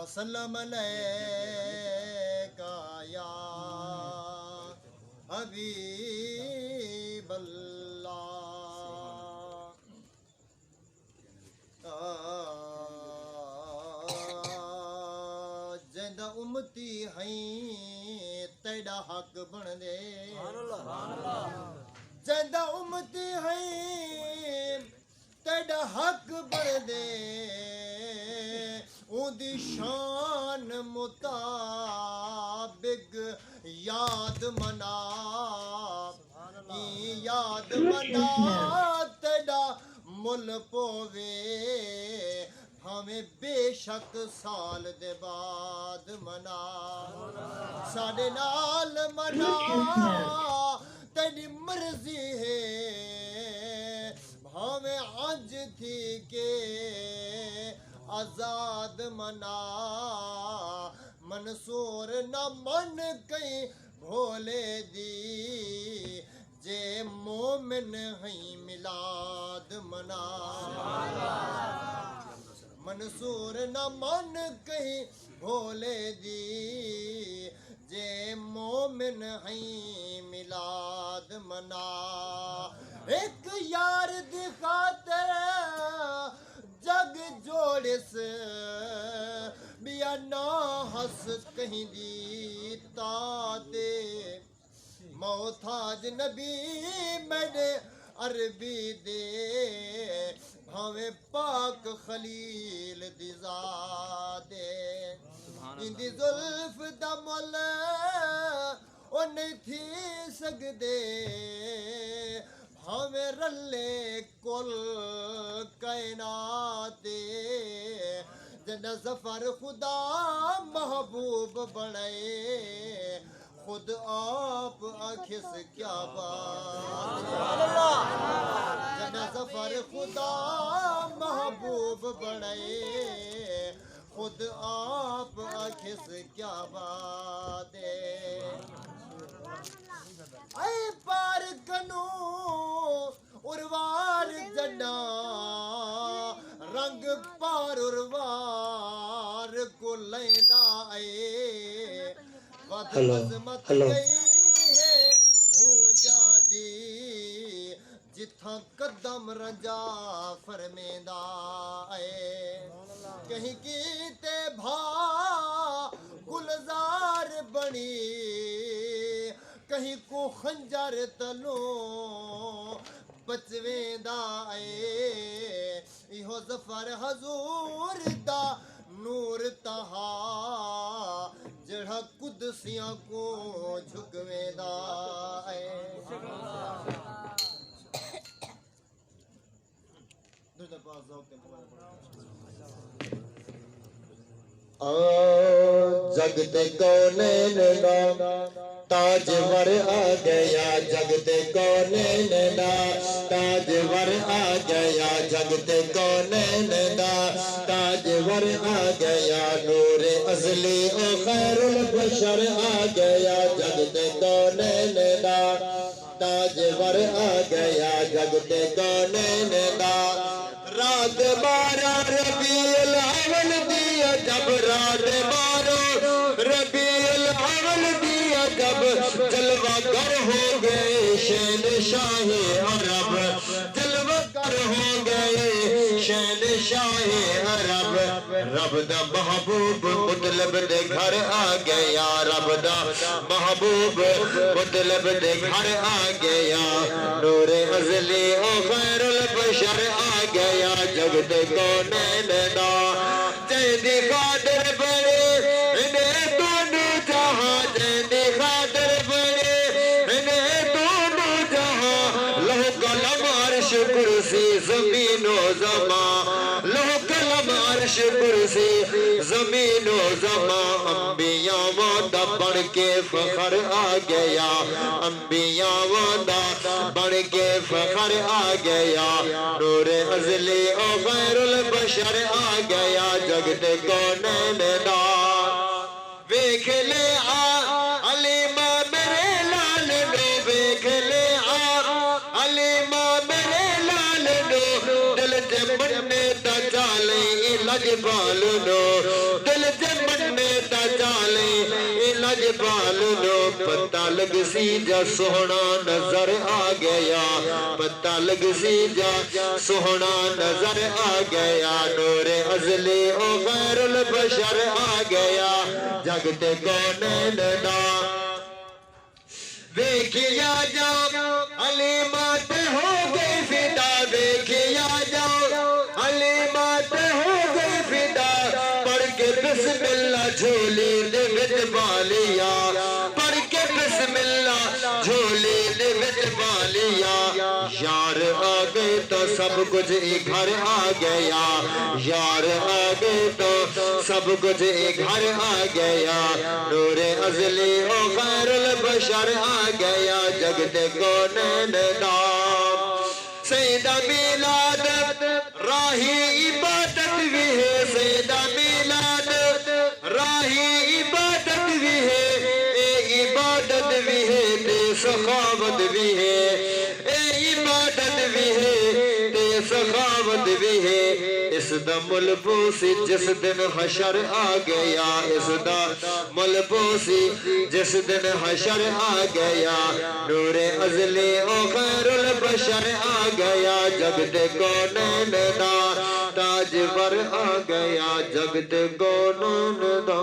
وسلم علیکہ یا حبیب اللہ جندہ امتی ہیں تیڑا حق بن دے جندہ امتی ہیں تیڑا حق بن دے اون دی شان مطابق یاد منا یاد منا تیڑا مل پوے ہمیں بے شک سال دے بعد منا ساڑے نال منا تیری مرضی ہے ہمیں آج تھی کہ آزاد منا منصور نہ من کہیں بھولے دی جے مومن ہیں ملاد منا منصور نہ من کہیں بھولے دی جے مومن ہیں ملاد منا ایک یار دی خاطر جگ جوڑس بیا نہ ہس کہیں دی تاتے موت آج نبی میرے عربی دے ہمیں پاک خلیل دی ذاتے ان دی ظلف دا مولا او نہیں تھی سکدے ہمیں رلے کل کائنات جنہ ظفر خدا محبوب بنائے خود آپ آنکھس کیا بات جنہ ظفر خدا محبوب بنائے خود آپ آنکھس کیا بات اے پار کنو اروار جنا رنگ پار اروار کو لیندہ آئے وقت عظمت گئی ہے ہوں جادی جتھاں قدم رجا فرمیندہ آئے کہیں کیتے بھا گلزار بنی کہیں کو خنجر تلو بچویندہ آئے ایہو ظفر حضور دا نور تہا جڑا قدسیاں کو جھکویندہ آئے جگتے کونین دا تاجور آ گیا جگتے کونین دا تاجور آ گیا جگتے کونین دا تاجور آ گیا نور ازلی او خیر البشر آ گیا جگتے کونین دا تاجور آ گیا جگتے کونین دا رات بارہ ربیع الاول دیا جب رات بارہ ربیع الاول دیا جب جلوہ گر ہو گئے شہن شاہ عرب جلوہ گر ہو گئے شہن شاہ عرب رب دا محبوب مطلب دے گھر آ گیا رب دا محبوب مطلب دے گھر آ گیا نور ازلی او خیر البشر آ گیا جگت کونین دا جیندی خاطر بڑے انہیں دونوں جہاں جیندی خاطر بڑے انہیں دونوں جہاں لہو قلم عرش کرسی زمین و زمان لہو قلم عرش کرسی زمین و زمان انبیاء وعدہ بڑھ کے فخر آ گیا انبیاء وعدہ بڑھ کے فخر آ گیا نور ازلی او غیر البشر آ گیا جگت کونین دا ویکھ لے علیمہ میرے لال نو ویکھ لے علیمہ میرے لال نو دل جے مننے تا چالیں لجبال نو دل جے جبال نو پتہ لگ سی جا سونا نظر آ گیا پتہ لگ سی جا سونا نظر آ گیا نور ازلی او غیر البشر آ گیا جگتے کونین دا دیکھیا جاؤ علیمات ہو گئی فدا دیکھیا جاؤ علیمات ہو گئی فدا پڑھ کے بسم اللہ جھولی نمت بالیا پڑھ کے بسم اللہ جھولی نمت بالیا یار آگے تو سب کچھ گھر آ گیا یار آگے تو سب کچھ گھر آ گیا نور ازلی و غیر البشر آ گیا جگتے کونین دام سیدہ میلاد راہی عبادت بھی ہے سیدہ میلاد راہی عبادت بھی ہے اے عبادت بھی ہے تے سخاوت بھی ہے اے عبادت بھی ہے تے سخاوت بھی ہے اس دا ملبوسی جس دن حشر آ گیا اس دا ملبوسی جس دن حشر آ گیا نور ازلی و خیر البشر آ گیا جگتے کونین دا تاجور آ گیا جگتے کونین دا